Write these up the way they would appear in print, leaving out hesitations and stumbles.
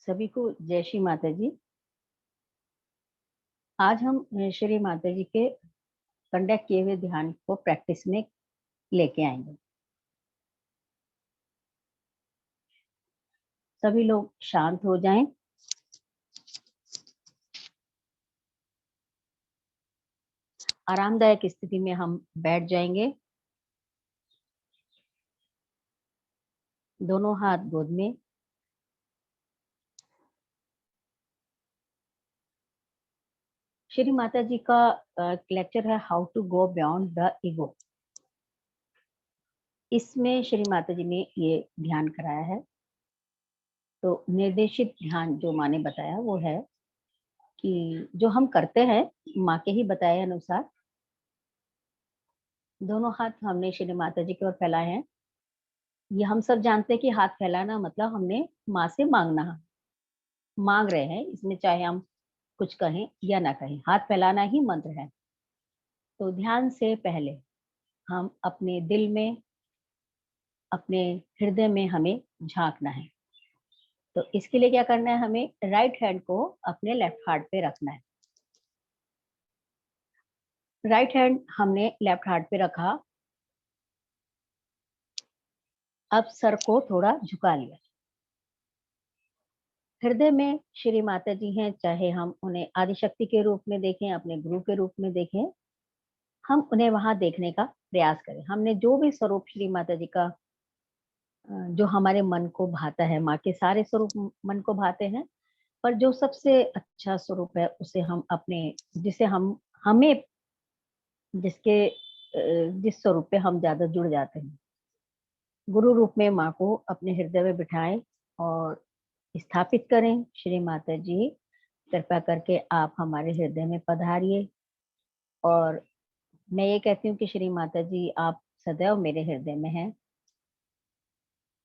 सभी को जय श्री माता जी। आज हम श्री माता जी के कंडक्ट किए हुए ध्यान को प्रैक्टिस में लेके आएंगे। सभी लोग शांत हो जाएं। आरामदायक स्थिति में हम बैठ जाएंगे। दोनों हाथ गोद में। श्री माता जी का लेक्चर है how to go beyond the ego. इसमें श्री माता जी ने ये ध्यान कराया है। तो निर्देशित ध्यान जो माँ ने बताया वो है कि जो हम करते हैं माँ के ही बताए अनुसार, दोनों हाथ हमने श्री माता जी की ओर फैलाए हैं। ये हम सब जानते हैं कि हाथ फैलाना मतलब हमने माँ से मांग रहे हैं। इसमें चाहे हम कुछ कहें या ना कहें, हाथ फैलाना ही मंत्र है। तो ध्यान से पहले हम अपने दिल में, अपने हृदय में हमें झांकना है। तो इसके लिए क्या करना है, हमें राइट हैंड को अपने लेफ्ट हार्ट पे रखना है। राइट हैंड हमने लेफ्ट हार्ट पे रखा। अब सर को थोड़ा झुका लिया। हृदय में श्री माता जी हैं, चाहे हम उन्हें आदिशक्ति के रूप में देखें, अपने गुरु के रूप में देखें, हम उन्हें वहां देखने का प्रयास करें। हमने जो भी स्वरूप श्री माता जी का जो हमारे मन को भाता है, माँ के सारे स्वरूप मन को भाते हैं, पर जो सबसे अच्छा स्वरूप है उसे हम अपने, जिसे हम हमें जिसके जिस स्वरूप पे हम ज्यादा जुड़ जाते हैं, गुरु रूप में माँ को अपने हृदय में बिठाएं और स्थापित करें। श्री माता जी, कृपा करके आप हमारे हृदय में पधारिए। और मैं ये कहती हूँ कि श्री माता जी, आप सदैव मेरे हृदय में हैं।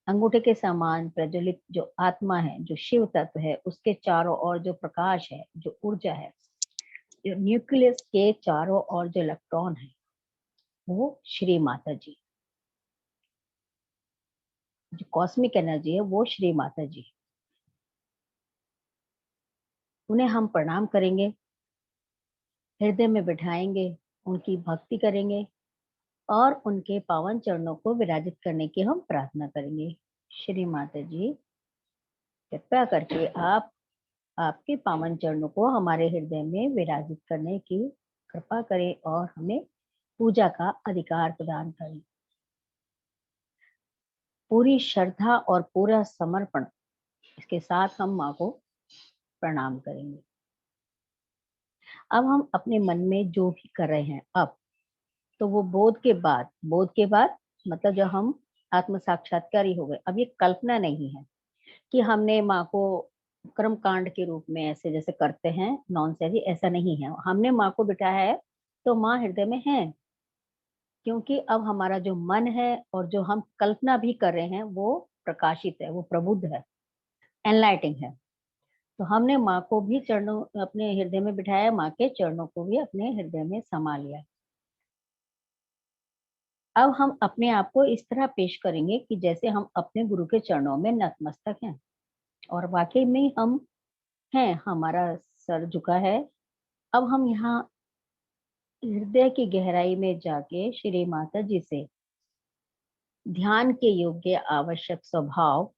अंगूठे के समान प्रज्वलित जो आत्मा है, जो शिव तत्व है, उसके चारों ओर जो प्रकाश है, जो ऊर्जा है, जो न्यूक्लियस के चारों ओर जो इलेक्ट्रॉन है, वो श्री माता जी। जो कॉस्मिक एनर्जी है वो श्री माता जी। उन्हें हम प्रणाम करेंगे, हृदय में बिठाएंगे, उनकी भक्ति करेंगे और उनके पावन चरणों को विराजित करने की हम प्रार्थना करेंगे। श्री माता जी, कृपया करके आप आपके पावन चरणों को हमारे हृदय में विराजित करने की कृपा करें और हमें पूजा का अधिकार प्रदान करें। पूरी श्रद्धा और पूरा समर्पण इसके साथ हम माँ को प्रणाम करेंगे। अब हम अपने मन में जो भी कर रहे हैं, अब तो वो बोध के बाद मतलब जब हम आत्म साक्षात्कार ही हो गए। अब ये कल्पना नहीं है कि हमने माँ को कर्म कांड के रूप में ऐसे जैसे करते हैं नॉनसेंस, ऐसा नहीं है। हमने माँ को बिठाया है तो माँ हृदय में है, क्योंकि अब हमारा जो मन है और जो हम कल्पना भी कर रहे हैं वो प्रकाशित है, वो प्रबुद्ध है, एनलाइटिंग है। तो हमने माँ को भी चरणों अपने हृदय में बिठाया, माँ के चरणों को भी अपने हृदय में समा लिया। अब हम अपने आप को इस तरह पेश करेंगे कि जैसे हम अपने गुरु के चरणों में नतमस्तक हैं, और वाकई में हम हैं, हमारा सर झुका है। अब हम यहाँ हृदय की गहराई में जाके श्री माता जी से ध्यान के योग्य आवश्यक स्वभाव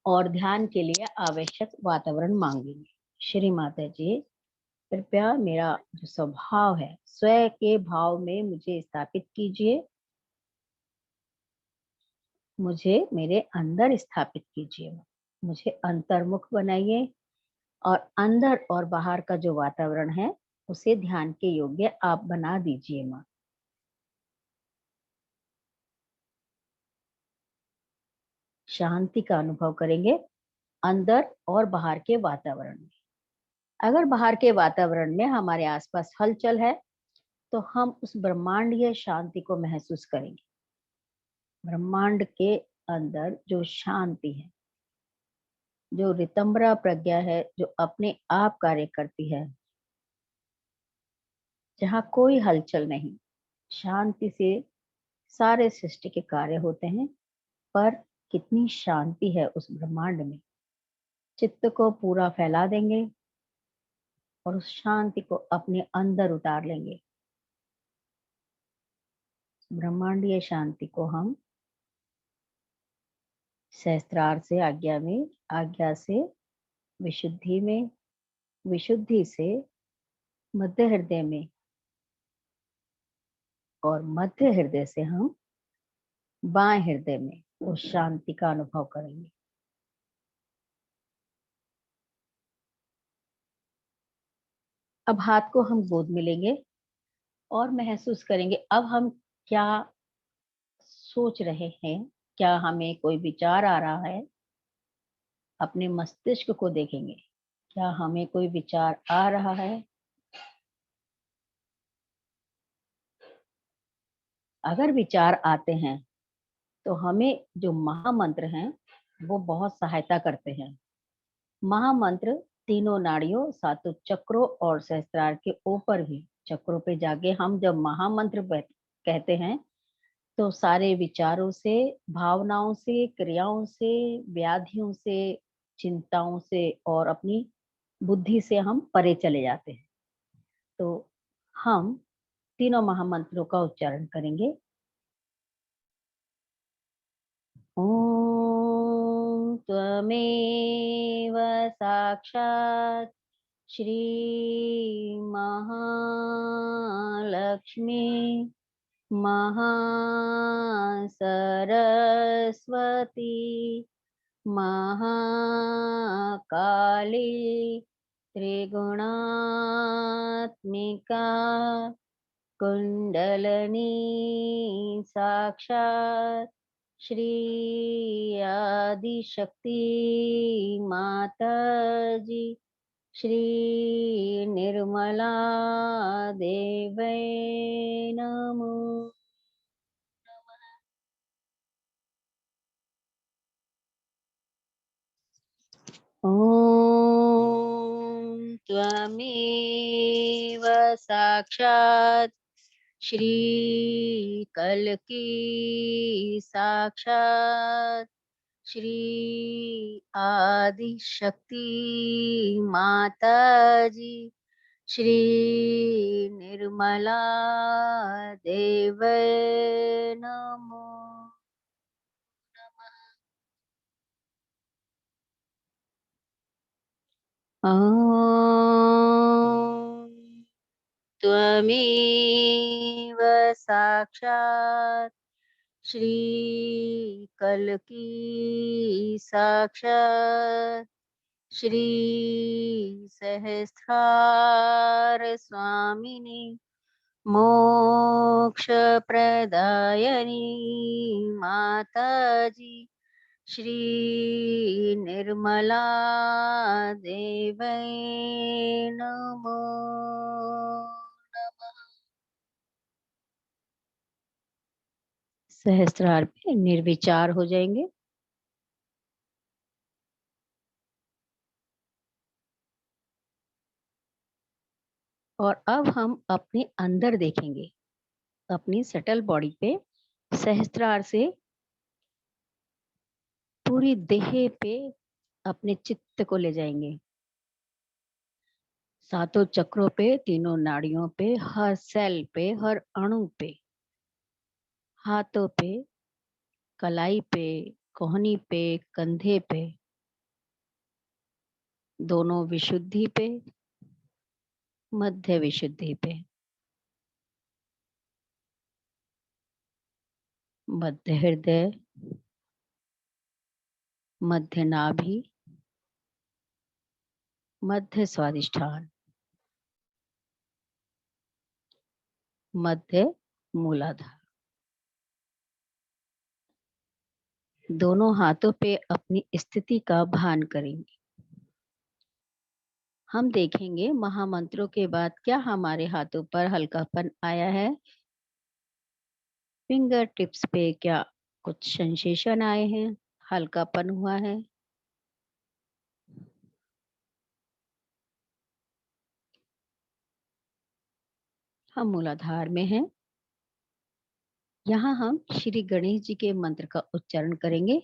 और ध्यान के लिए आवश्यक वातावरण मांगेंगे। श्री माता जी, कृपया मेरा जो स्वभाव है, स्वयं के भाव में मुझे स्थापित कीजिए, मुझे मेरे अंदर स्थापित कीजिए, मुझे अंतर्मुख बनाइए और अंदर और बाहर का जो वातावरण है उसे ध्यान के योग्य आप बना दीजिए माँ। शांति का अनुभव करेंगे अंदर और बाहर के वातावरण में। अगर बाहर के वातावरण में हमारे आसपास हलचल है तो हम उस ब्रह्मांडीय शांति को महसूस करेंगे। ब्रह्मांड के अंदर जो शांति है, जो रितंबरा प्रज्ञा है, जो अपने आप कार्य करती है, जहाँ कोई हलचल नहीं, शांति से सारे सृष्टि के कार्य होते हैं। पर कितनी शांति है उस ब्रह्मांड में, चित्त को पूरा फैला देंगे और उस शांति को अपने अंदर उतार लेंगे। ब्रह्मांडीय शांति को हम सहस्त्रार से आज्ञा से विशुद्धि में, विशुद्धि से मध्य हृदय में और मध्य हृदय से हम बाएं हृदय में उस शांति का अनुभव करेंगे। अब हाथ को हम गोद में लेंगे और महसूस करेंगे अब हम क्या सोच रहे हैं, क्या हमें कोई विचार आ रहा है। अपने मस्तिष्क को देखेंगे, क्या हमें कोई विचार आ रहा है। अगर विचार आते हैं तो हमें जो महामंत्र हैं वो बहुत सहायता करते हैं। महामंत्र तीनों नाड़ियों, सातों चक्रों और सहस्त्रार के ऊपर भी चक्रों पे जाके हम जब महामंत्र कहते हैं तो सारे विचारों से, भावनाओं से, क्रियाओं से, व्याधियों से, चिंताओं से और अपनी बुद्धि से हम परे चले जाते हैं। तो हम तीनों महामंत्रों का उच्चारण करेंगे। ओम त्वमेव साक्षात् श्री महालक्ष्मी महासरस्वती महाकाली त्रिगुणात्मिका कुंडलनी साक्षात् श्री आदिशक्ति माताजी श्री निर्मला देवै नमो। ॐ त्वमेव साक्षात् श्री कल्की साक्षात् श्री आदिशक्ति माताजी श्री निर्मला देवै नमो। ॐ त्वमेव साक्षात् श्री कल्की साक्षात् श्री सहस्रार स्वामिनी मोक्ष प्रदायनी माताजी श्री निर्मला देवै नमो। सहस्त्रार पे निर्विचार हो जाएंगे। और अब हम अपने अंदर देखेंगे, अपनी सटल बॉडी पे सहस्त्रार से पूरी देह पे अपने चित्त को ले जाएंगे। सातों चक्रों पे, तीनों नाड़ियों पे, हर सेल पे, हर अणु पे, हाथों पे, कलाई पे, कोहनी पे, कंधे पे, दोनों विशुद्धि पे, मध्य विशुद्धि पे, मध्य हृदय, मध्य नाभि, मध्य स्वादिष्ठान, मध्य मूलाधार। दोनों हाथों पे अपनी स्थिति का भान करेंगे। हम देखेंगे महामंत्रों के बाद क्या हमारे हाथों पर हल्कापन आया है। फिंगर टिप्स पे क्या कुछ सेंसेशन आए हैं, हल्कापन हुआ है। हम मूलाधार में हैं। यहाँ हम श्री गणेश जी के मंत्र का उच्चारण करेंगे।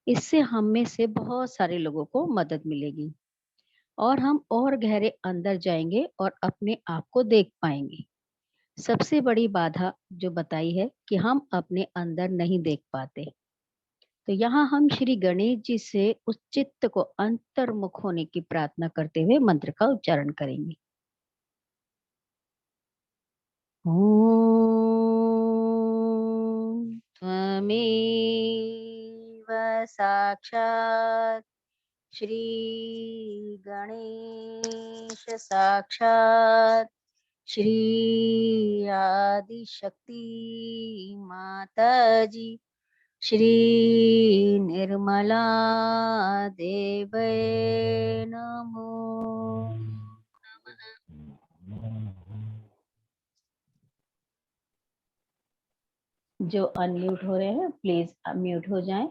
इससे हम में से बहुत सारे लोगों को मदद मिलेगी और हम और गहरे अंदर जाएंगे और अपने आप को देख पाएंगे। सबसे बड़ी बाधा जो बताई है कि हम अपने अंदर नहीं देख पाते। तो यहाँ हम श्री गणेश जी से उस चित्त को अंतर्मुख होने की प्रार्थना करते हुए मंत्र का उच्चारण करेंगे। ओम त्वमेव साक्षात् श्री गणेश साक्षात् श्री आदिशक्ति माता जी श्री निर्मला देवे नमो। जो अनम्यूट हो रहे हैं प्लीज अनम्यूट हो जाएं।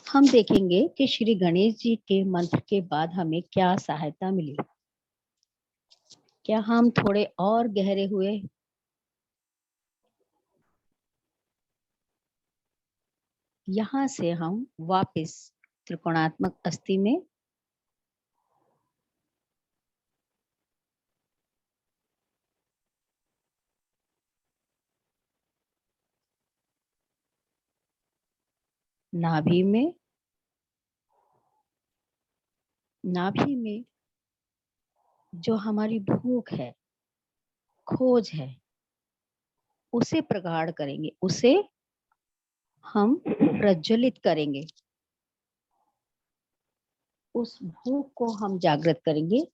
हम देखेंगे कि श्री गणेश जी के मंत्र के बाद हमें क्या सहायता मिली। क्या हम थोड़े और गहरे हुए? यहाँ से हम वापस त्रिकोणात्मक अस्थि में नाभि में जो हमारी भूख है, खोज है, उसे प्रगाढ़ करेंगे, उसे हम प्रज्वलित करेंगे। उस भूख को हम जागृत करेंगे।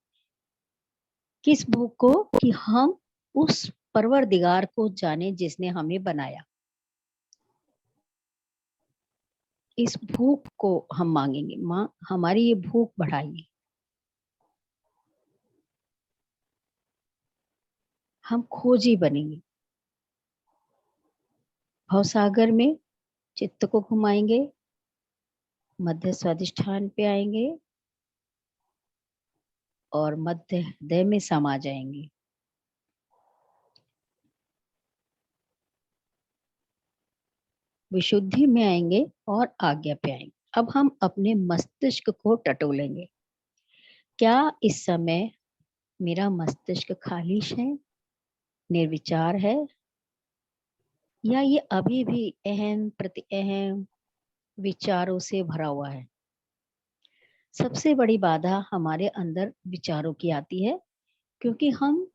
किस भूख को? कि हम उस परवरदिगार को जाने जिसने हमें बनाया। इस भूख को हम मांगेंगे, माँ हमारी ये भूख बढ़ाइए। हम खोजी बनेंगे। भवसागर में चित्त को घुमाएंगे, मध्य स्वादिष्ठान पे आएंगे और मध्य हृदय में समा जाएंगे। विशुद्धि में आएंगे और आज्ञा पे आएंगे। अब हम अपने मस्तिष्क को टटोलेंगे। क्या इस समय मेरा मस्तिष्क खाली है, निर्विचार है, या ये अभी भी अहम प्रति अहम विचारों से भरा हुआ है? सबसे बड़ी बाधा हमारे अंदर विचारों की आती है, क्योंकि हम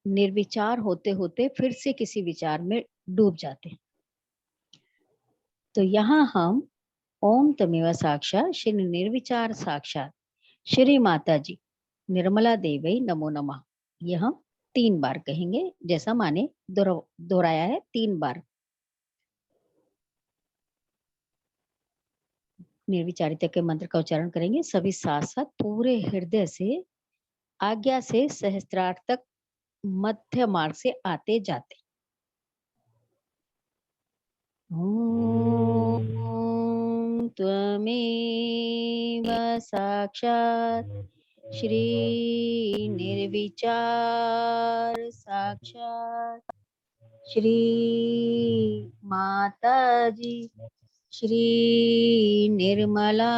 निर्विचार होते होते फिर से किसी विचार में डूब जाते हैं। तो यहाँ हम ओम तमेव साक्षात् श्री निर्विचार साक्षात् श्री माता जी निर्मला देवी नमो नमः, ये हम 3 बार कहेंगे, जैसा माने दोहराया है 3 बार। निर्विचारिता के मंत्र का उच्चारण करेंगे सभी साथ साथ पूरे हृदय से, आज्ञा से सहस्त्रार्थ तक मध्य मार्ग से आते जाते। ओम त्वमेव साक्षात् श्री निर्विचार साक्षात् श्री माता जी श्री निर्मला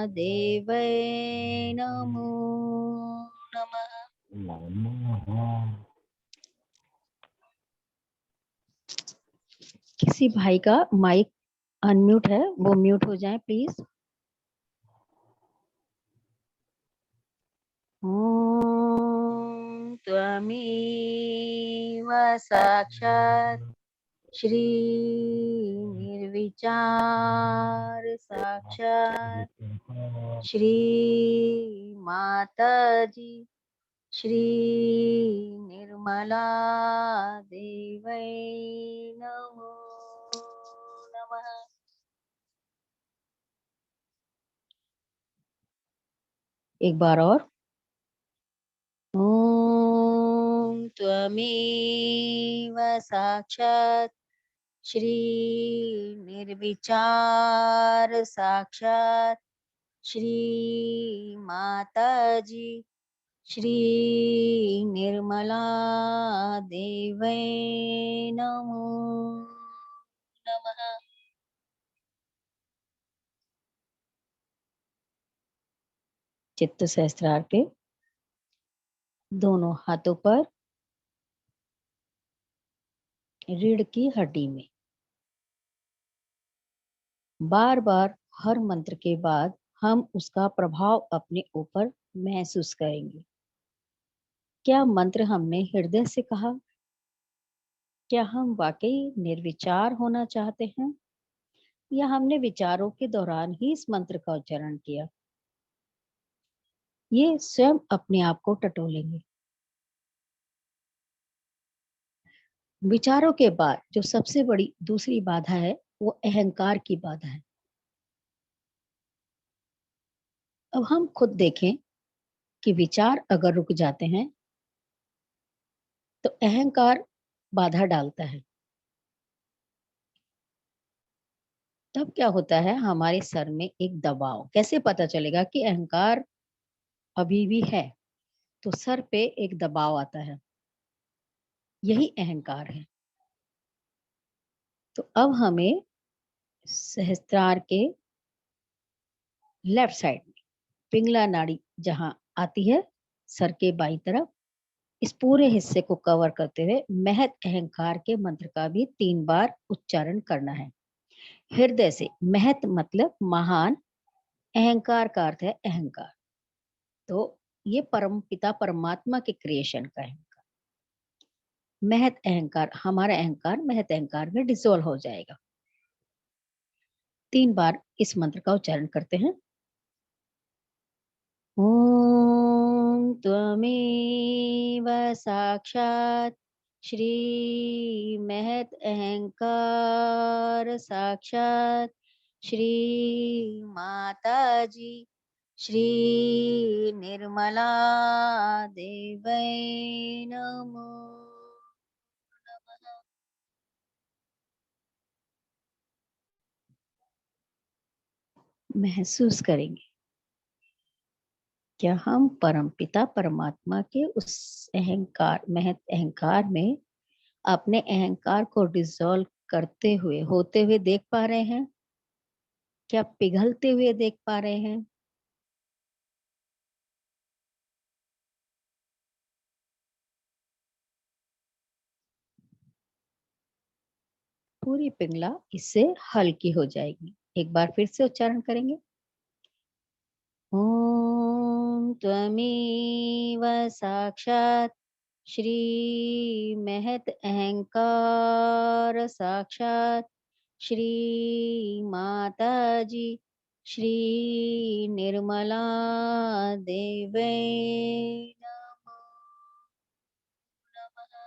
देवै नमो नमः। किसी भाई का माइक अनम्यूट है, वो म्यूट हो जाए प्लीज। ओम त्वमेव साक्षात् श्री निर्विचार साक्षात् श्री माता जी श्री निर्मला देवै नमो नमः। एक बार और। ओम त्वमेव साक्षात् श्री निर्विचार साक्षात् श्री माता जी श्री निर्मला देवै नमो नमः। चित्त सहस्त्रार के दोनों हाथों पर रीढ़ की हड्डी में बार बार हर मंत्र के बाद हम उसका प्रभाव अपने ऊपर महसूस करेंगे। क्या मंत्र हमने हृदय से कहा? क्या हम वाकई निर्विचार होना चाहते हैं, या हमने विचारों के दौरान ही इस मंत्र का उच्चारण किया? ये स्वयं अपने आप को टटोलेंगे। विचारों के बाद जो सबसे बड़ी दूसरी बाधा है वो अहंकार की बाधा है। अब हम खुद देखें कि विचार अगर रुक जाते हैं तो अहंकार बाधा डालता है। तब क्या होता है, हमारे सर में एक दबाव। कैसे पता चलेगा कि अहंकार अभी भी है? तो सर पे एक दबाव आता है, यही अहंकार है। तो अब हमें सहस्त्रार के लेफ्ट साइड में पिंगला नाड़ी जहां आती है सर के बाईं तरफ, इस पूरे हिस्से को कवर करते हुए महत अहंकार के मंत्र का भी 3 बार उच्चारण करना है हृदय से। महत मतलब महान, अहंकार का अर्थ है अहंकार। तो ये परम पिता परमात्मा के क्रिएशन का है। महत अहंकार, हमारा अहंकार महत अहंकार में डिसोल्व हो जाएगा। 3 बार इस मंत्र का उच्चारण करते हैं। ओम त्वमेव साक्षात् श्री महत अहंकार साक्षात् श्री माता जी श्री निर्मला देवै नमो नमः। महसूस करेंगे क्या हम परमपिता परमात्मा के उस अहंकार महत अहंकार में अपने अहंकार को डिसॉल्व करते हुए होते हुए देख पा रहे हैं? क्या पिघलते हुए देख पा रहे हैं? पूरी पिंगला इससे हल्की हो जाएगी। एक बार फिर से उच्चारण करेंगे। ओम त्वमेव साक्षात् श्री महत अहंकार साक्षात् श्री माता जी श्री निर्मला देवै नमो नमः।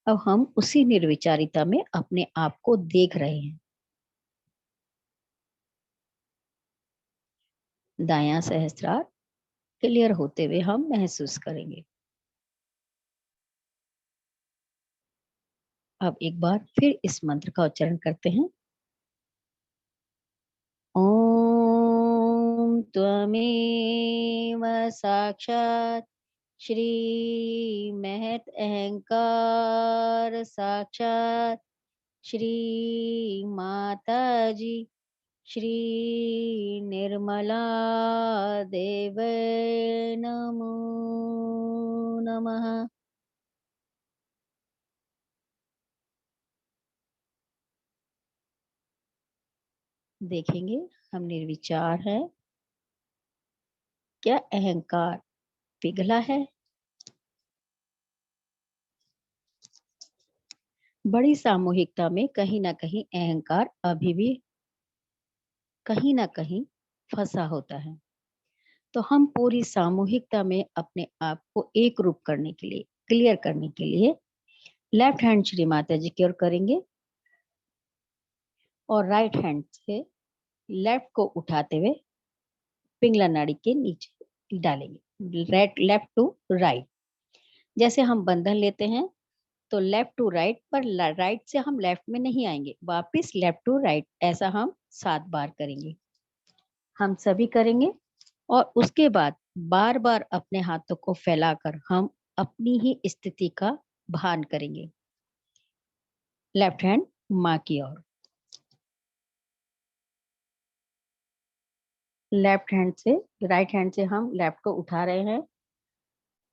अब हम उसी निर्विचारिता में अपने आप को देख रहे हैं। दायां सहस्त्रार क्लियर होते हुए हम महसूस करेंगे। अब एक बार फिर इस मंत्र का उच्चारण करते हैं। ओम त्वमेव साक्षात् श्री महत अहंकार साक्षात् श्री माता जी श्री निर्मला देवै नमो नमः। देखेंगे हम निर्विचार है, क्या अहंकार पिघला है? बड़ी सामूहिकता में कहीं ना कहीं अहंकार अभी भी कहीं ना कहीं फंसा होता है। तो हम पूरी सामूहिकता में अपने आप को एक रूप करने के लिए, क्लियर करने के लिए लेफ्ट हैंड श्री माता जी की ओर करेंगे और राइट हैंड से लेफ्ट को उठाते हुए पिंगला नाड़ी के नीचे डालेंगे। Right, left to right. जैसे हम बंधन लेते हैं तो लेफ्ट टू राइट, पर राइट से हम लेफ्ट में नहीं आएंगे, वापस लेफ्ट टू राइट, ऐसा हम 7 बार करेंगे। हम सभी करेंगे और उसके बाद बार बार अपने हाथों को फैलाकर हम अपनी ही स्थिति का भान करेंगे। लेफ्ट हैंड माँ की ओर, लेफ्ट हैंड से राइट हैंड से हम लेफ्ट को उठा रहे हैं।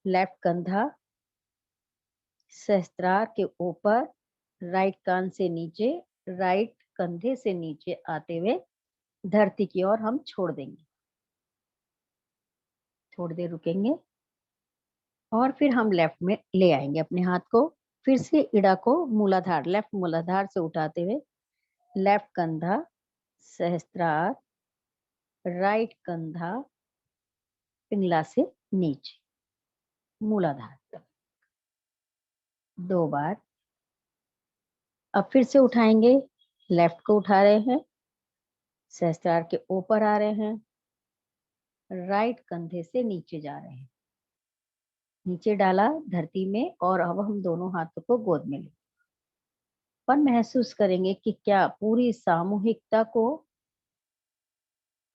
लेफ्ट कंधा सहस्त्रार के ऊपर, राइट कान से नीचे, राइट कंधे से नीचे आते हुए धरती की ओर हम छोड़ देंगे। थोड़ी देर रुकेंगे और फिर हम लेफ्ट में ले आएंगे अपने हाथ को। फिर से इड़ा को मूलाधार, लेफ्ट मूलाधार से उठाते हुए लेफ्ट कंधा सहस्त्रार, राइट कंधा पिंगला से नीचे मूलाधार तक 2 बार। अब फिर से उठाएंगे, लेफ्ट को उठा रहे हैं, सहस्त्रार के ऊपर आ रहे हैं, राइट कंधे से नीचे जा रहे हैं, नीचे डाला धरती में और अब हम दोनों हाथों को गोद में लें। पर महसूस करेंगे कि क्या पूरी सामूहिकता को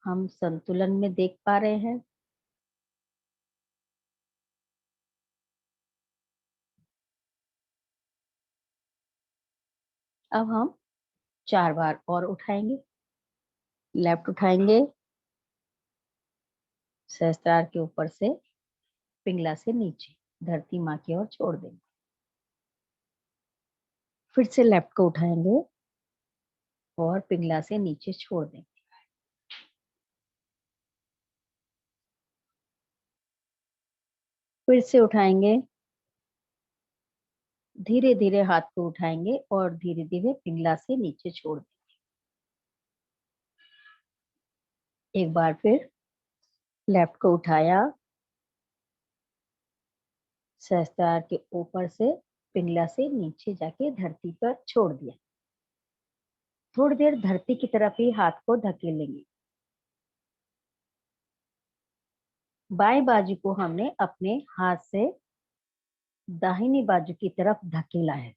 हम संतुलन में देख पा रहे हैं। अब हम 4 बार और उठाएंगे, लेफ्ट उठाएंगे, सहस्त्रार के ऊपर से पिंगला से नीचे धरती माँ की ओर छोड़ देंगे। फिर से लेफ्ट को उठाएंगे और पिंगला से नीचे छोड़ देंगे। फिर से उठाएंगे, धीरे धीरे हाथ को उठाएंगे और धीरे धीरे पिंगला से नीचे छोड़ देंगे। एक बार फिर लेफ्ट को उठाया, सहस्त्रार के ऊपर से पिंगला से नीचे जाके धरती पर छोड़ दिया। थोड़ी देर धरती की तरफ ही हाथ को धकेलेंगे। बाएं बाजू को हमने अपने हाथ से दाहिनी बाजू की तरफ धकेला है।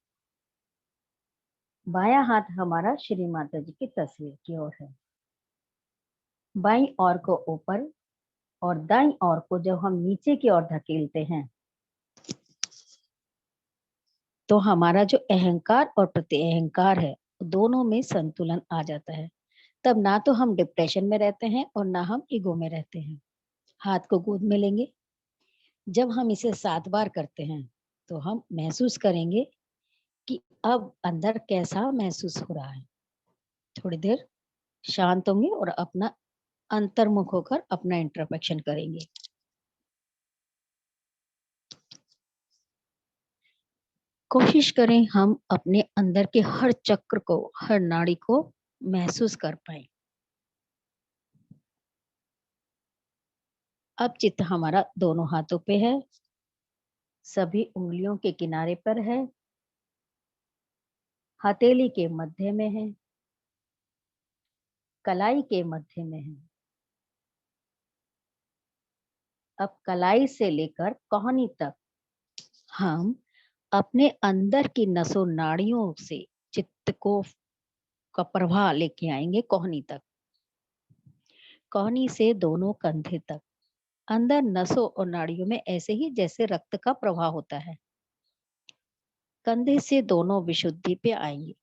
बायां हाथ हमारा श्री माता जी की तस्वीर की ओर है। बाईं ओर को ऊपर और दाईं ओर को जब हम नीचे की ओर धकेलते हैं तो हमारा जो अहंकार और प्रति अहंकार है दोनों में संतुलन आ जाता है। तब ना तो हम डिप्रेशन में रहते हैं और ना हम ईगो में रहते हैं। हाथ को गोद में लेंगे। जब हम इसे 7 बार करते हैं तो हम महसूस करेंगे कि अब अंदर कैसा महसूस हो रहा है। थोड़ी देर शांत होंगे और अपना अंतर्मुख होकर अपना इंट्रोस्पेक्शन करेंगे। कोशिश करें हम अपने अंदर के हर चक्र को, हर नाड़ी को महसूस कर पाए। अब चित्त हमारा दोनों हाथों पे है, सभी उंगलियों के किनारे पर है, हथेली के मध्य में है, कलाई के मध्य में है। अब कलाई से लेकर कोहनी तक हम अपने अंदर की नसों नाड़ियों से चित्त को का प्रवाह लेके आएंगे कोहनी तक, कोहनी से दोनों कंधे तक। अंदर नसों और नाड़ियों में ऐसे ही जैसे रक्त का प्रवाह होता है। कंधे से दोनों विशुद्धि पे आएंगे,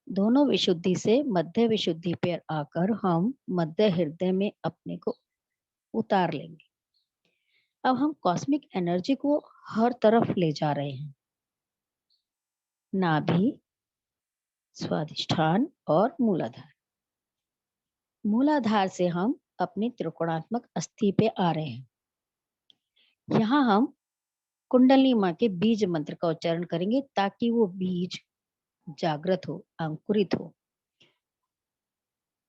दोनों विशुद्धि से मध्य विशुद्धि पे आकर हम मध्य हृदय में अपने को उतार लेंगे। अब हम कॉस्मिक एनर्जी को हर तरफ ले जा रहे हैं। नाभि, स्वादिष्ठान और मूलाधार। मूलाधार से हम अपनी त्रिकोणात्मक अस्थि पे आ रहे हैं। यहाँ हम कुंडली माँ के बीज मंत्र का उच्चारण करेंगे ताकि वो बीज जागृत हो, अंकुरित हो।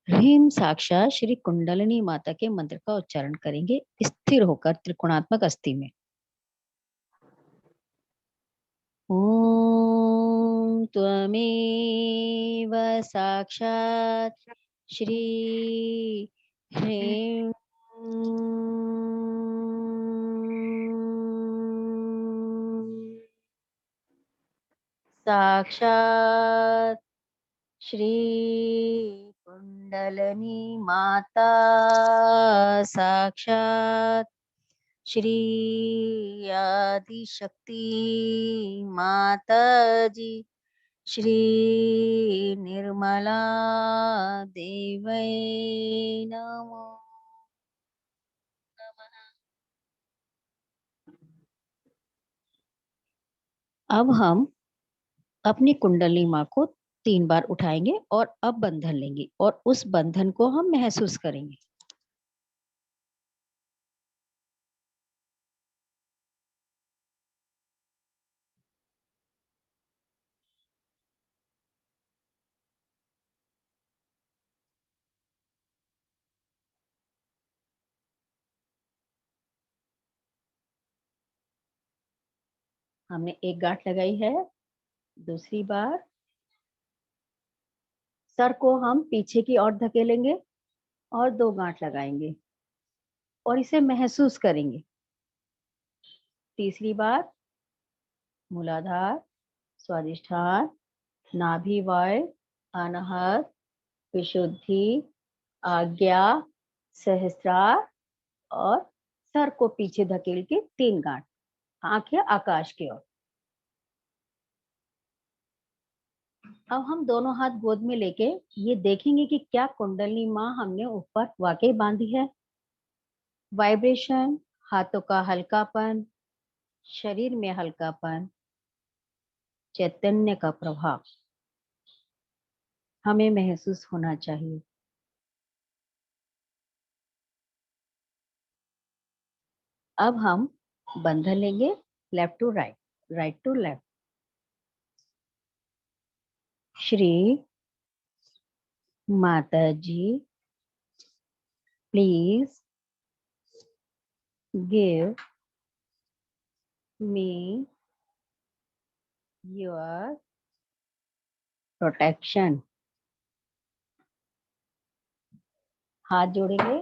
ह्रीम साक्षात श्री कुंडलिनी माता के मंत्र का उच्चारण करेंगे स्थिर होकर त्रिकोणात्मक अस्थि में। ओम त्वमेव साक्षात श्री ह्रीं साक्षात श्री कुंडलिनी माता साक्षात श्री आदिशक्ति माता जी, श्री निर्मला देवै नमो नमः। अब हम अपनी कुंडली माँ को 3 बार उठाएंगे और अब बंधन लेंगे और उस बंधन को हम महसूस करेंगे। हमने एक गांठ लगाई है। दूसरी बार सर को हम पीछे की ओर धकेलेंगे और 2 गांठ लगाएंगे और इसे महसूस करेंगे। तीसरी बार मूलाधार, स्वादिष्ठान, नाभि वायु, अनाहत, विशुद्धि, आज्ञा, सहस्त्रार और सर को पीछे धकेल के 3 गांठ, आंखें आकाश की ओर। अब हम दोनों हाथ गोद में लेके ये देखेंगे कि क्या कुंडली माँ हमने ऊपर वाकई बांधी है। वाइब्रेशन, हाथों का हल्कापन, शरीर में हल्कापन, चैतन्य का प्रभाव हमें महसूस होना चाहिए। अब हम बंधन लेंगे, left to right, right to left. Shri Mata ji, please give me your protection. हाथ जोड़ेंगे।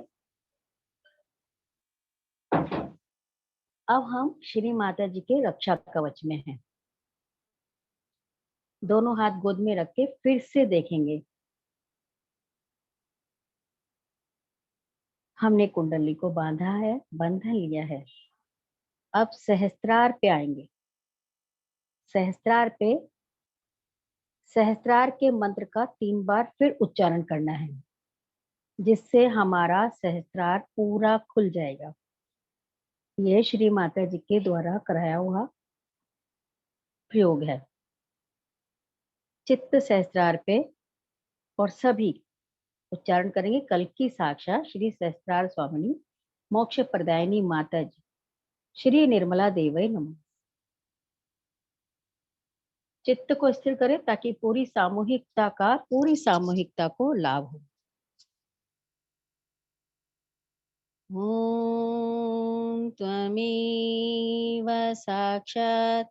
अब हम श्री माता जी के रक्षा कवच में हैं। दोनों हाथ गोद में रख के फिर से देखेंगे। हमने कुंडली को बांधा है, बंधन लिया है। अब सहस्त्रार पे आएंगे। सहस्त्रार पे सहस्त्रार के मंत्र का 3 बार फिर उच्चारण करना है, जिससे हमारा सहस्त्रार पूरा खुल जाएगा। यह श्री माता जी के द्वारा कराया हुआ प्रयोग है। चित्त सहस्त्रार पे और सभी उच्चारण करेंगे। कल की साक्षात श्री सहस्त्रार स्वामिनी मोक्ष प्रदायिनी माता जी, श्री निर्मला देवै नमः। चित्त को स्थिर करें ताकि पूरी सामूहिकता को लाभ हो। ओम त्वमेव साक्षात्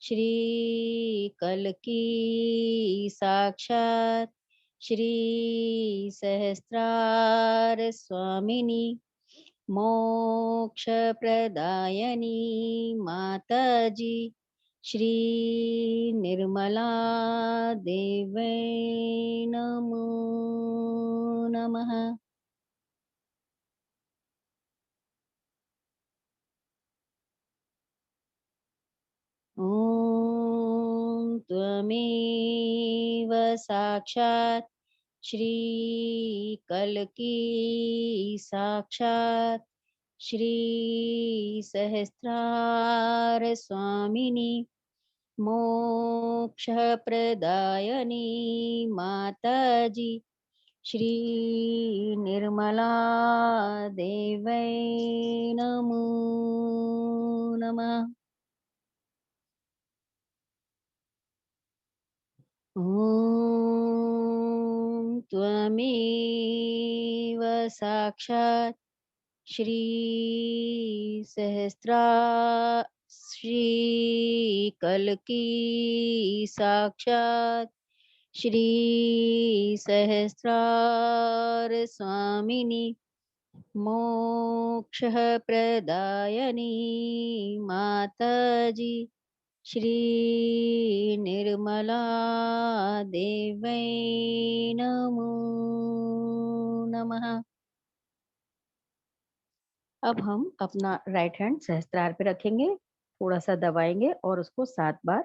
श्री कल्की साक्षात् श्री सहस्त्रार स्वामिनी मोक्ष प्रदायनी माता जी, श्री निर्मला देवै नमो नमः। ओम त्वमेव साक्षात् श्री कल्की साक्षात् श्री सहस्त्रार स्वामिनी मोक्ष प्रदायनी माता जी, श्री निर्मला देवै नमो नमः। ओम त्वमेव साक्षात् श्री कल्की साक्षात् श्री सहस्रार स्वामिनी मोक्ष प्रदायनी माता जी, श्री निर्मला देवै नमो नमः। अब हम अपना राइट हैंड सहस्त्रार पे रखेंगे, थोड़ा सा दबाएंगे और उसको 7 बार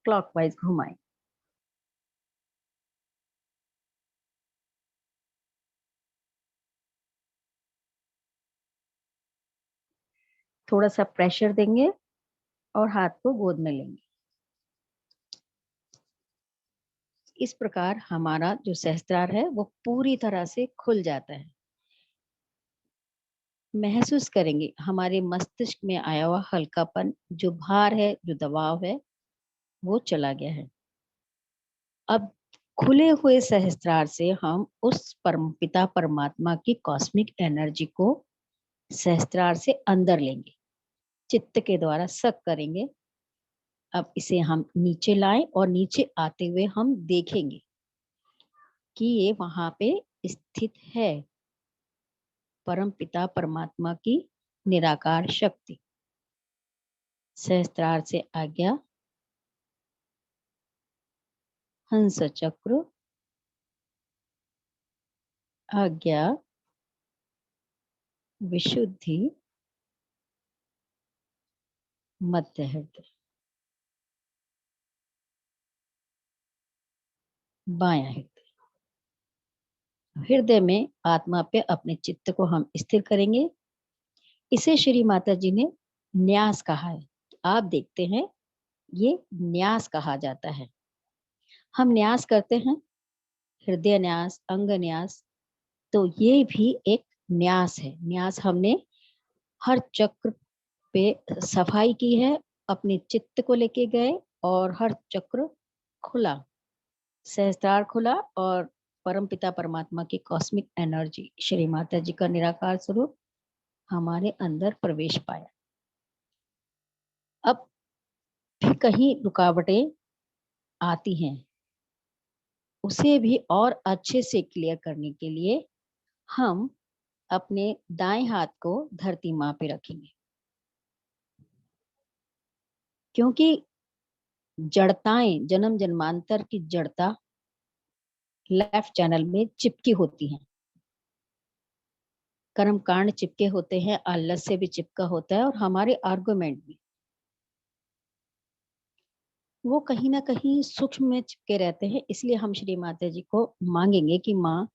क्लॉकवाइज घुमाएं। थोड़ा सा प्रेशर देंगे और हाथ को गोद में लेंगे। इस प्रकार हमारा जो सहस्त्रार है वो पूरी तरह से खुल जाता है। महसूस करेंगे हमारे मस्तिष्क में आया हुआ हल्कापन, जो भार है, जो दबाव है, वो चला गया है। अब खुले हुए सहस्त्रार से हम उस परमपिता परमात्मा की कॉस्मिक एनर्जी को सहस्त्रार से अंदर लेंगे, चित्त के द्वारा सक करेंगे। अब इसे हम नीचे लाएं और नीचे आते हुए हम देखेंगे कि ये वहां पे स्थित है, परमपिता परमात्मा की निराकार शक्ति। सहस्त्रार से आज्ञा, हंस चक्र, आज्ञा, विशुद्धि, मध्य हृदय, बाया हृदय। हृदय में आत्मा पे अपने चित्त को हम स्थिर करेंगे। इसे श्री माता जी ने न्यास कहा है। आप देखते हैं ये न्यास कहा जाता है। हम न्यास करते हैं, हृदय न्यास, अंग न्यास, तो ये भी एक न्यास है। न्यास हमने हर चक्र पे सफाई की है, अपने चित्त को लेके गए और हर चक्र खुला, सहस्त्रार खुला और परमपिता परमात्मा की कॉस्मिक एनर्जी, श्री माता जी का निराकार स्वरूप हमारे अंदर प्रवेश पाया। अब भी कहीं रुकावटें आती हैं, उसे भी और अच्छे से क्लियर करने के लिए हम अपने दाएं हाथ को धरती माँ पे रखेंगे, क्योंकि जड़ताएं, जन्म जन्मांतर की जड़ता लेफ्ट चैनल में चिपकी होती हैं। कर्म कांड चिपके होते हैं, आलस से भी चिपका होता है और हमारे आर्गुमेंट भी, वो कहीं ना कहीं सूक्ष्म में चिपके रहते हैं। इसलिए हम श्री माता जी को मांगेंगे कि माँ,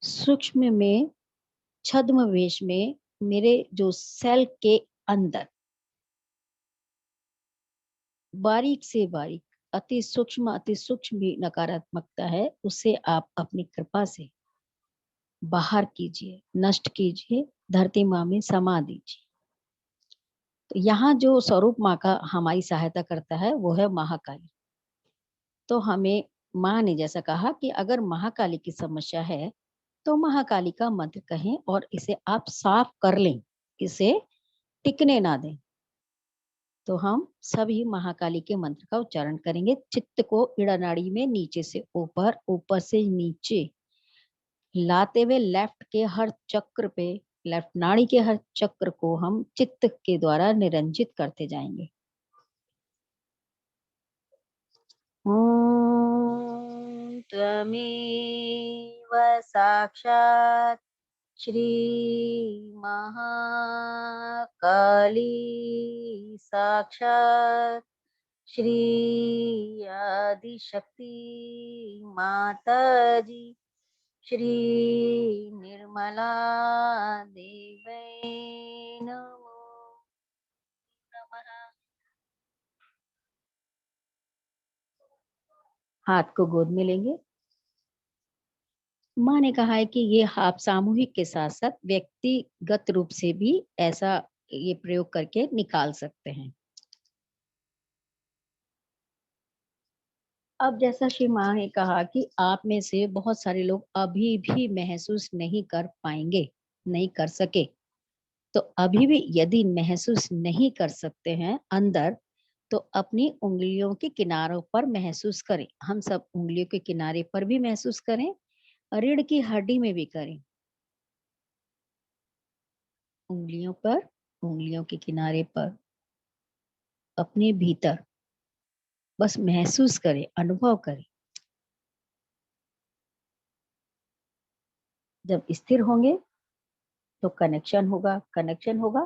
सूक्ष्म में, छद्म वेश में, मेरे जो सेल के अंदर बारीक से बारीक, अति सूक्ष्म भी नकारात्मकता है, उसे आप अपनी कृपा से बाहर कीजिए, नष्ट कीजिए, धरती माँ में समा दीजिए। तो यहाँ जो स्वरूप माँ का हमारी सहायता करता है वो है महाकाली। तो हमें माँ ने जैसा कहा कि अगर महाकाली की समस्या है तो महाकाली का मंत्र कहें और इसे आप साफ कर लें, इसे टिकने ना दें। तो हम सभी महाकाली के मंत्र का उच्चारण करेंगे। चित्त को इड़ा नाड़ी में नीचे से ऊपर, ऊपर से नीचे लाते हुए लेफ्ट के हर चक्र पे, लेफ्ट नाड़ी के हर चक्र को हम चित्त के द्वारा निरंजित करते जाएंगे। ओम त्वमेव साक्षात् श्री महाकाली, साक्षात् श्री आदिशक्ति माता जी, श्री निर्मला देवै नमो नमः। हाथ को गोद में लेंगे। माँ ने कहा है कि ये आप सामूहिक के साथ साथ व्यक्तिगत रूप से भी ऐसा ये प्रयोग करके निकाल सकते हैं। अब जैसा श्री माँ ने कहा कि आप में से बहुत सारे लोग अभी भी महसूस नहीं कर पाएंगे, नहीं कर सके, तो अभी भी यदि महसूस नहीं कर सकते हैं अंदर, तो अपनी उंगलियों के किनारों पर महसूस करें। हम सब उंगलियों के किनारे पर भी महसूस करें, रीढ़ की हड्डी में भी करें। उंगलियों पर, उंगलियों के किनारे पर, अपने भीतर बस महसूस करें, अनुभव करें। जब स्थिर होंगे तो कनेक्शन होगा, कनेक्शन होगा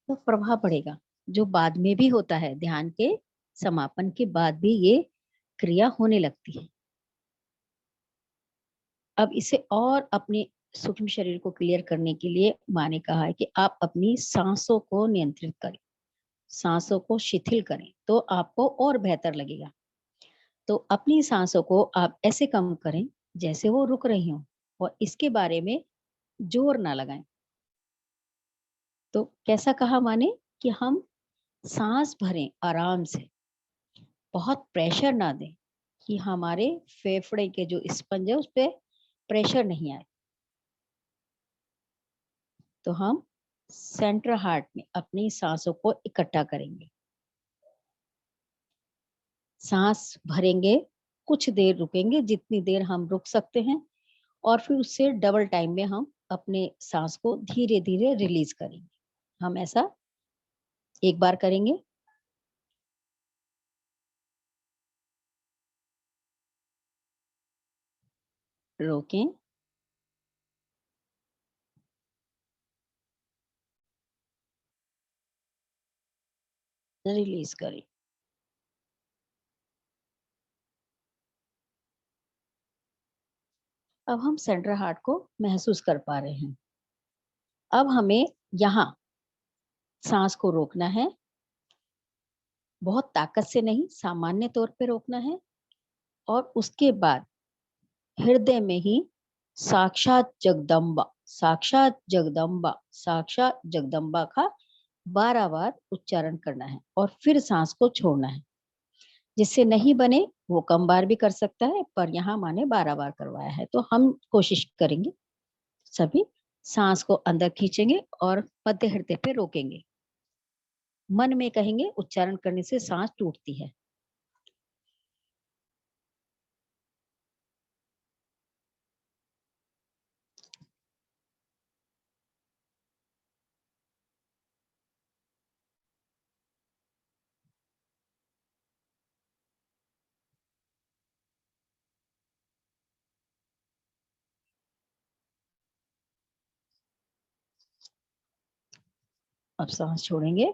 तो प्रभाव पड़ेगा, जो बाद में भी होता है। ध्यान के समापन के बाद भी ये क्रिया होने लगती है। अब इसे और अपने सूक्ष्म शरीर को क्लियर करने के लिए माँ ने कहा है कि आप अपनी सांसों को नियंत्रित करें, सांसों को शिथिल करें, तो आपको और बेहतर लगेगा। तो अपनी सांसों को आप ऐसे कम करें जैसे वो रुक रही हों, और इसके बारे में जोर ना लगाएं। तो कैसा कहा माँ ने कि हम सांस भरें आराम से, बहुत प्रेशर ना दें कि हमारे फेफड़े के जो स्पंज है उस पे प्रेशर नहीं आए। तो हम सेंट्रल हार्ट में अपनी सांसों को इकट्ठा करेंगे, सांस भरेंगे, कुछ देर रुकेंगे, जितनी देर हम रुक सकते हैं, और फिर उससे डबल टाइम में हम अपने सांस को धीरे धीरे रिलीज करेंगे। हम ऐसा एक बार करेंगे। रोकें, रिलीज करें। अब हम सेंट्रल हार्ट को महसूस कर पा रहे हैं। अब हमें यहाँ सांस को रोकना है, बहुत ताकत से नहीं, सामान्य तौर पे रोकना है, और उसके बाद हृदय में ही साक्षात जगदम्बा, साक्षात जगदम्बा, साक्षात जगदम्बा का 12 बार उच्चारण करना है, और फिर सांस को छोड़ना है। जिससे नहीं बने वो कम बार भी कर सकता है, पर यहाँ माने 12 बार करवाया है, तो हम कोशिश करेंगे सभी। सांस को अंदर खींचेंगे और मध्य हृदय पे रोकेंगे। मन में कहेंगे, उच्चारण करने से सांस टूटती है। अब सांस छोड़ेंगे।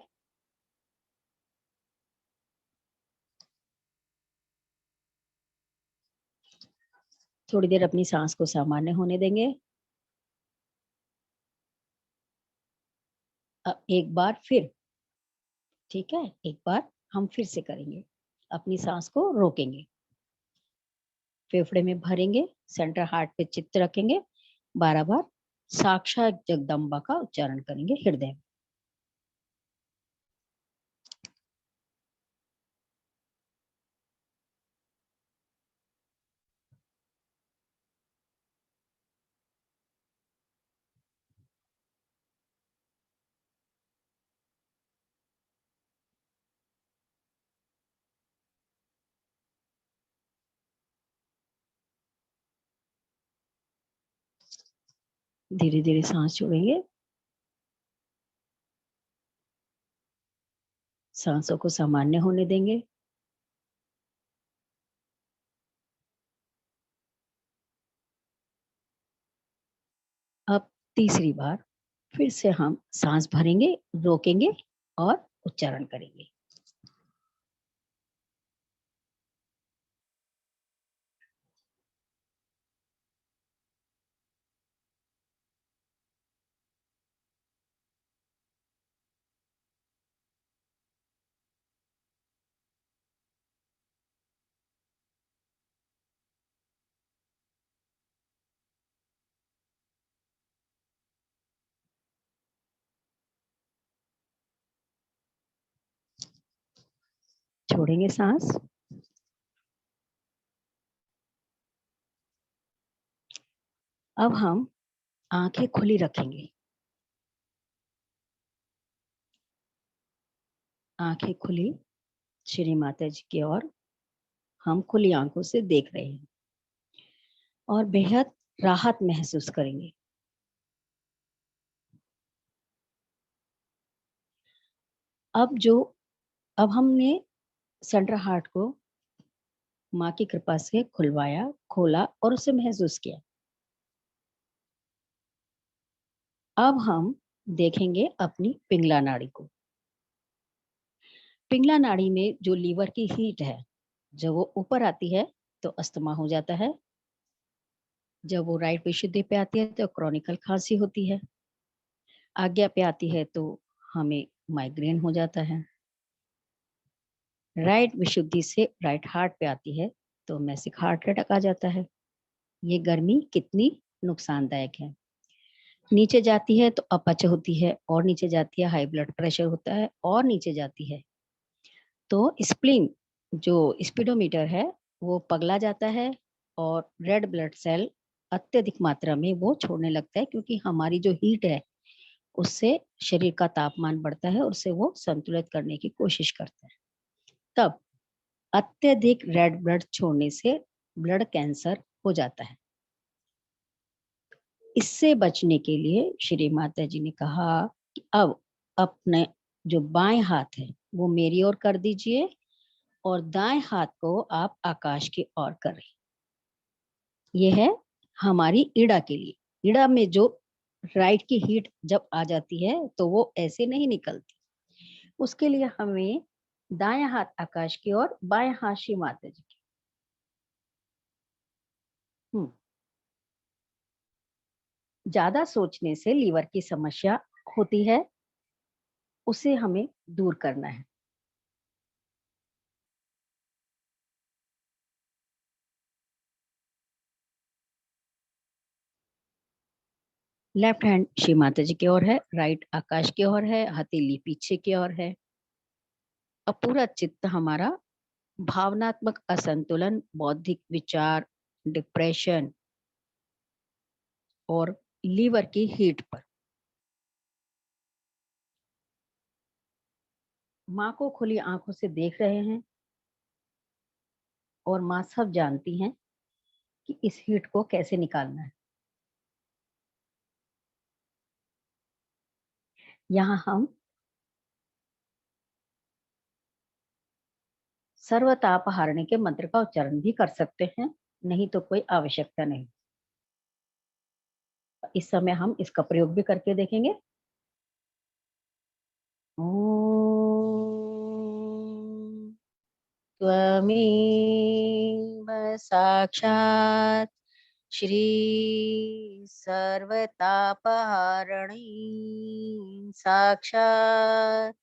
थोड़ी देर अपनी सांस को सामान्य होने देंगे। अब एक बार फिर, ठीक है, एक बार हम फिर से करेंगे। अपनी सांस को रोकेंगे, फेफड़े में भरेंगे, सेंटर हार्ट पे चित्त रखेंगे, 12 बार साक्षात जगदम्बा का उच्चारण करेंगे हृदय में। धीरे धीरे सांस छोड़ेंगे, सांसों को सामान्य होने देंगे। अब तीसरी बार फिर से हम सांस भरेंगे, रोकेंगे और उच्चारण करेंगे। छोड़ेंगे सांस। अब हम आंखें खुली रखेंगे, आंखें खुली, श्री माता जी की ओर हम खुली आंखों से देख रहे हैं और बेहद राहत महसूस करेंगे। अब जो अब हमने सेंट्रल हार्ट को माँ की कृपा से खुलवाया, खोला और उसे महसूस किया। अब हम देखेंगे अपनी पिंगला नाड़ी को। पिंगला नाड़ी में जो लीवर की हीट है, जब वो ऊपर आती है तो अस्थमा हो जाता है, जब वो राइट विशुद्धि पे आती है तो क्रॉनिकल खांसी होती है, आज्ञा पे आती है तो हमें माइग्रेन हो जाता है, राइट विशुद्धि से राइट हार्ट पे आती है तो मैसिक हार्ट अटैक आ जाता है। ये गर्मी कितनी नुकसानदायक है। नीचे जाती है तो अपच होती है, और नीचे जाती है हाई ब्लड प्रेशर होता है, और नीचे जाती है तो स्प्लीन जो स्पीडोमीटर है वो पगला जाता है, और रेड ब्लड सेल अत्यधिक मात्रा में वो छोड़ने लगता है, क्योंकि हमारी जो हीट है उससे शरीर का तापमान बढ़ता है और उससे वो संतुलित करने की कोशिश करता है। तब अत्यधिक रेड ब्लड छोड़ने से ब्लड कैंसर हो जाता है। इससे बचने के लिए श्री माता जी ने कहा कि अब अपने जो बाएं हाथ है वो मेरी ओर कर दीजिए, और दाएं हाथ को आप आकाश की ओर करें। यह है हमारी इड़ा के लिए। इड़ा में जो राइट की हीट जब आ जाती है तो वो ऐसे नहीं निकलती, उसके लिए हमें दाएं हाथ आकाश की ओर, बाएं हाथ श्री माता जी की। ज्यादा सोचने से लीवर की समस्या होती है, उसे हमें दूर करना है। लेफ्ट हैंड श्री माता जी की ओर है, राइट आकाश की ओर है, हथेली पीछे की ओर है। अब पूरा चित्त हमारा भावनात्मक असंतुलन, बौद्धिक विचार, डिप्रेशन और लीवर की हीट पर। माँ को खुली आंखों से देख रहे हैं, और माँ सब जानती हैं कि इस हीट को कैसे निकालना है। यहाँ हम सर्वताप हारने के मंत्र का उच्चारण भी कर सकते हैं, नहीं तो कोई आवश्यकता नहीं। इस समय हम इसका प्रयोग भी करके देखेंगे। ओम त्वमेव साक्षात् श्री सर्वतापहारिणी साक्षात्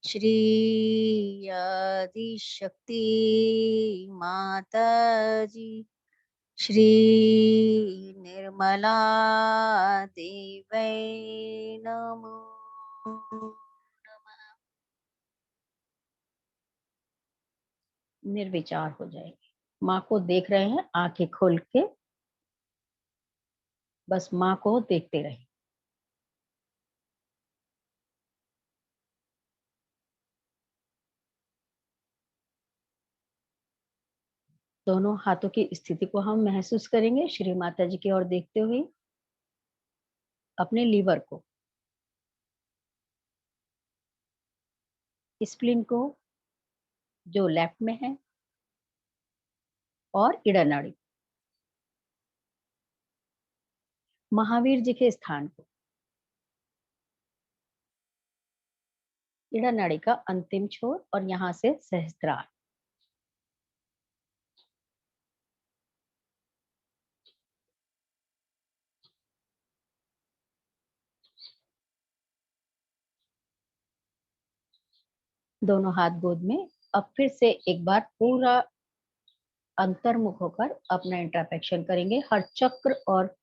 श्री आदिशक्ति माता जी, श्री निर्मला देवै नमो नमः। निर्विचार हो जाएगी। माँ को देख रहे हैं आंखें खोल के, बस माँ को देखते रहे। दोनों हाथों की स्थिति को हम महसूस करेंगे, श्री माता जी की ओर देखते हुए। अपने लीवर को, स्प्लीन को जो लेफ्ट में है, और इड़ा नाड़ी, महावीर जी के स्थान को, इड़ा नाड़ी का अंतिम छोर, और यहाँ से सहस्त्रार। दोनों हाथ गोद में। अब फिर से एक बार पूरा अंतर्मुख होकर अपना इंट्रापेक्शन करेंगे, हर चक्र और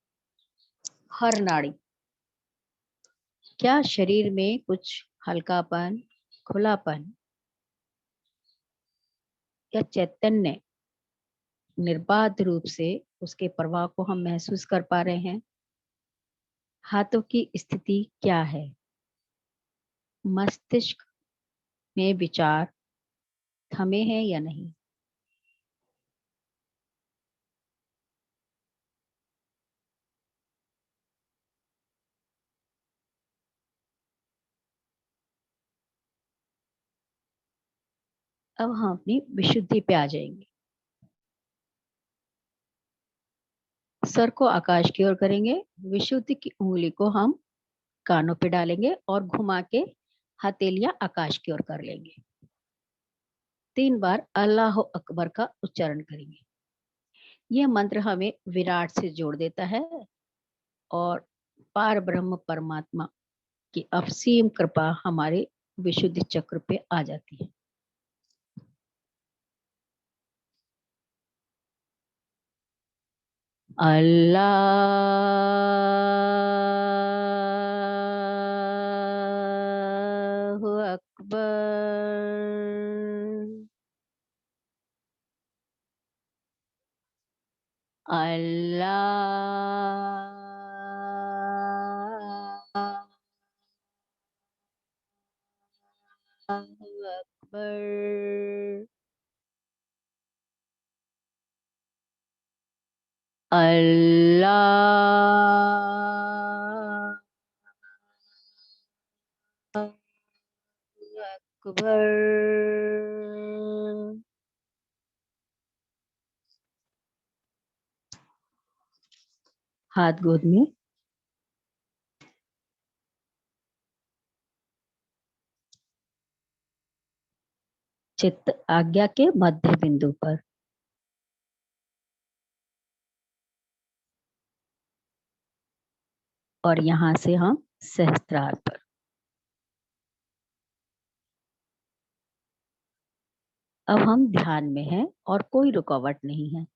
हर नाड़ी। क्या शरीर में कुछ हल्कापन, खुलापन या चैतन्य निर्बाध रूप से उसके प्रवाह को हम महसूस कर पा रहे हैं? हाथों की स्थिति क्या है? मस्तिष्क में विचार थमे हैं या नहीं? अब हम अपनी विशुद्धि पे आ जाएंगे। सर को आकाश की ओर करेंगे, विशुद्धि की उंगली को हम कानों पे डालेंगे और घुमा के हथेलियां आकाश की ओर कर लेंगे। 3 बार अल्लाह अकबर का उच्चारण करेंगे। यह मंत्र हमें विराट से जोड़ देता है और पार ब्रह्म परमात्मा की असीम कृपा हमारे विशुद्धि चक्र पे आ जाती है। अल्लाहु अकबर। अल्लाहु अकबर। अल्लाहु अकबर। हाथ गोद में, चित्त आज्ञा के मध्य बिंदु पर। और यहाँ से हम सहस्त्रार पर। अब हम ध्यान में हैं और कोई रुकावट नहीं है,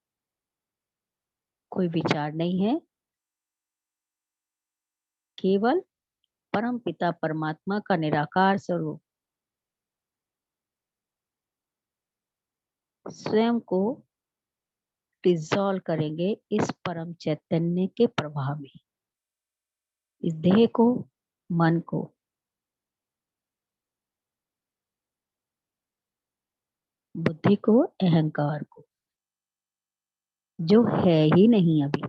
कोई विचार नहीं है, केवल परम पिता परमात्मा का निराकार स्वरूप स्वयं को डिसॉल्व करेंगे इस परम चैतन्य के प्रभाव में। इस देह को, मन को, बुद्धि को, अहंकार को, जो है ही नहीं अभी,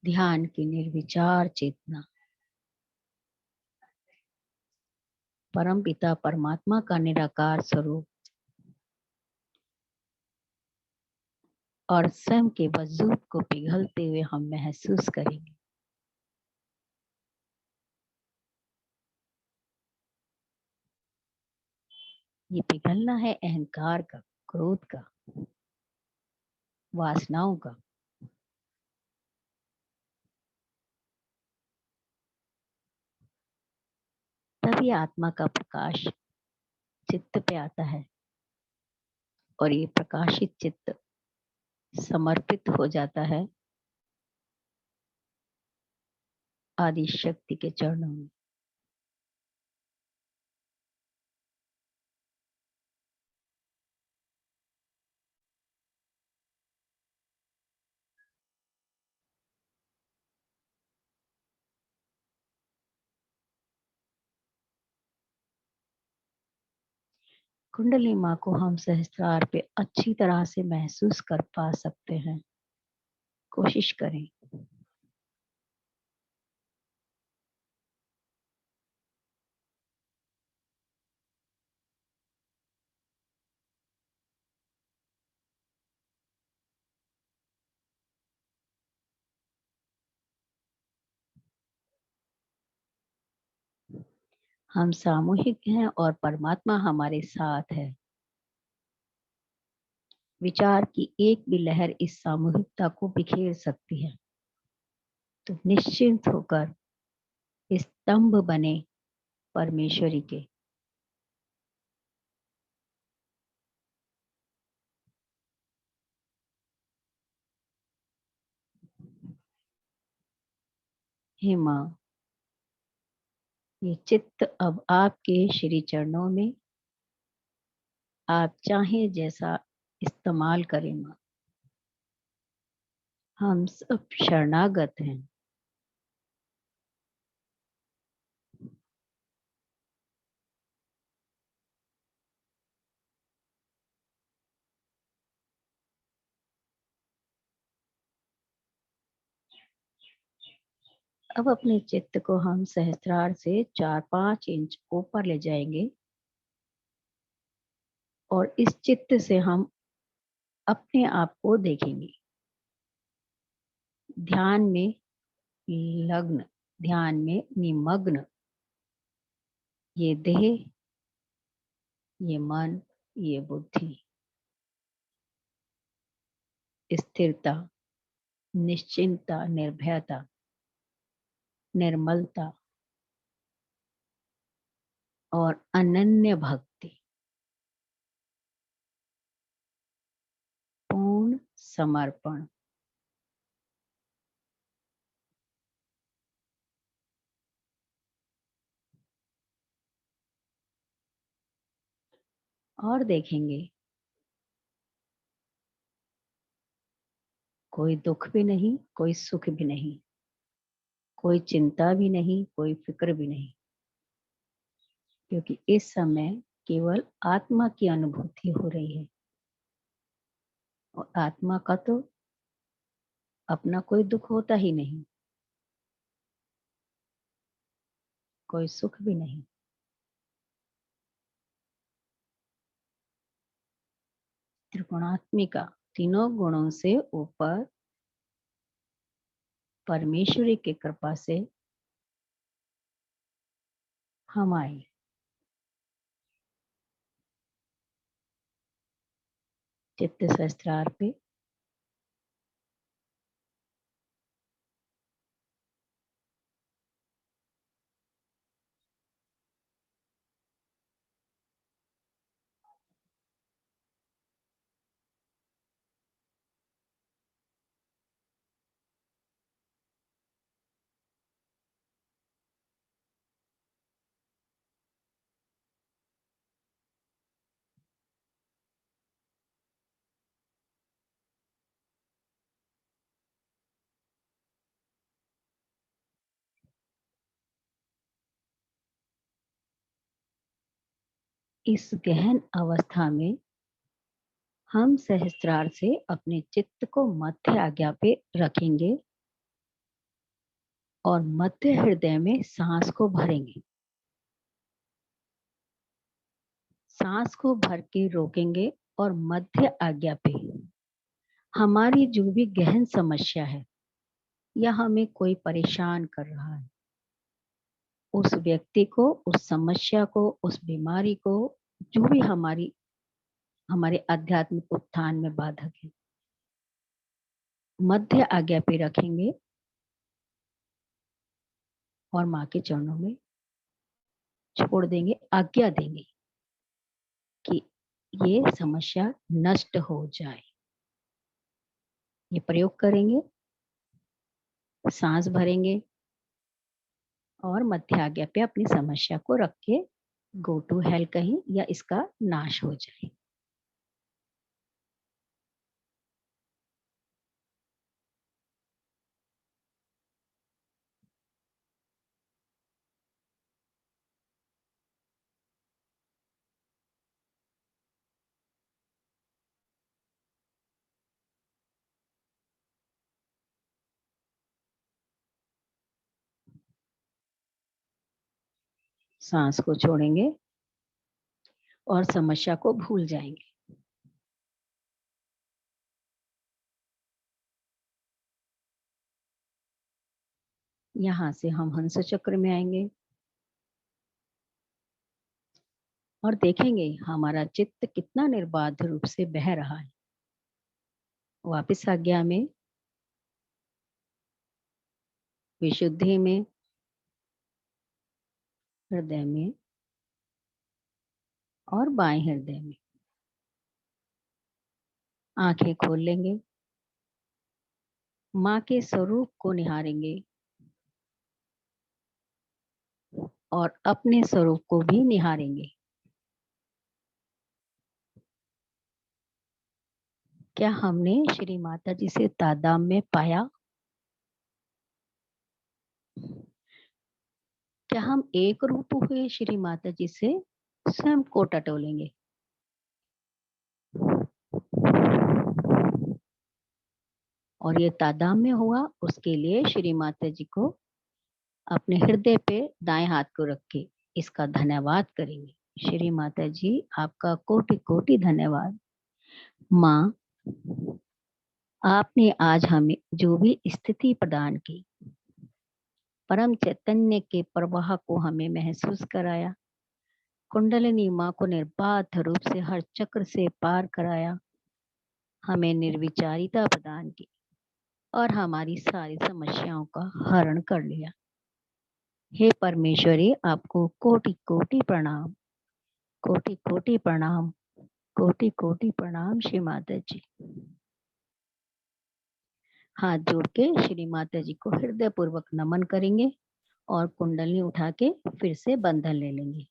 ध्यान की निर्विचार चेतना परम पिता परमात्मा का निराकार स्वरूप और स्वयं के वजूद को पिघलते हुए हम महसूस करेंगे। ये पिघलना है अहंकार का, क्रोध का, वासनाओं का। तभी आत्मा का प्रकाश चित्त पे आता है और ये प्रकाशित चित्त समर्पित हो जाता है आदि शक्ति के चरणों में। कुंडली माँ को हम सहस्त्रार पे अच्छी तरह से महसूस कर पा सकते हैं। कोशिश करें। हम सामूहिक हैं और परमात्मा हमारे साथ है। विचार की एक भी लहर इस सामूहिकता को बिखेर सकती है। तो निश्चिंत होकर स्तंभ बने परमेश्वरी के। हे माँ, ये चित्त अब आपके श्री चरणों में, आप चाहें जैसा इस्तेमाल करें माँ। हम सब शरणागत हैं। अब अपने चित्त को हम सहस्त्रार से 4-5 इंच ऊपर ले जाएंगे और इस चित्त से हम अपने आप को देखेंगे। ध्यान में लग्न, ध्यान में निमग्न ये देह, ये मन, ये बुद्धि, स्थिरता, निश्चिंतता, निर्भयता, निर्मलता और अनन्य भक्ति, पूर्ण समर्पण। और देखेंगे कोई दुख भी नहीं, कोई सुख भी नहीं, कोई चिंता भी नहीं, कोई फिक्र भी नहीं, क्योंकि इस समय केवल आत्मा की अनुभूति हो रही है और आत्मा का तो अपना कोई दुख होता ही नहीं, कोई सुख भी नहीं। त्रिगुणात्मिका, तीनों गुणों से ऊपर परमेश्वरी की कृपा से हम आए। चित्त सहस्त्रार पे इस गहन अवस्था में हम सहस्त्रार से अपने चित्त को मध्य आज्ञा पे रखेंगे और मध्य हृदय में सांस को भरेंगे। सांस को भर के रोकेंगे और मध्य आज्ञा पे हमारी जो भी गहन समस्या है या हमें कोई परेशान कर रहा है, उस व्यक्ति को, उस समस्या को, उस बीमारी को, जो भी हमारे आध्यात्मिक उत्थान में बाधक है, मध्य आज्ञा पे रखेंगे और माँ के चरणों में छोड़ देंगे, आज्ञा देंगे कि ये समस्या नष्ट हो जाए। ये प्रयोग करेंगे, सांस भरेंगे और मध्य आज्ञा पे अपनी समस्या को रख के गो टू हेल कहीं, या इसका नाश हो जाए। सांस को छोड़ेंगे और समस्या को भूल जाएंगे। यहां से हम हंस चक्र में आएंगे और देखेंगे हमारा चित्त कितना निर्बाध रूप से बह रहा है। वापिस आज्ञा में विशुद्धि में, हृदय में और बाएं हृदय में। आंखें खोल लेंगे, माँ के स्वरूप को निहारेंगे और अपने स्वरूप को भी निहारेंगे। क्या हमने श्री माता जी से तादात्म्य पाया? क्या हम एक रूप हुए श्री माता जी से? स्वयं को टटोलेंगे। और ये तादात्म्य हुआ, उसके लिए श्री माता जी को अपने हृदय पे दाएं हाथ को रख के इसका धन्यवाद करेंगे। श्री माता जी, आपका कोटि कोटि धन्यवाद। माँ, आपने आज हमें जो भी स्थिति प्रदान की, परम चैतन्य के प्रवाह को हमें महसूस कराया, कुंडलिनी माँ को निर्बाध रूप से हर चक्र से पार कराया, हमें निर्विचारिता प्रदान की और हमारी सारी समस्याओं का हरण कर लिया। हे परमेश्वरी, आपको कोटि कोटि प्रणाम, कोटि कोटि प्रणाम, कोटि कोटि प्रणाम श्री माता जी। हाथ जोड़ के श्री माता जी को हृदय पूर्वक नमन करेंगे और कुंडली उठा के फिर से बंधन ले लेंगे।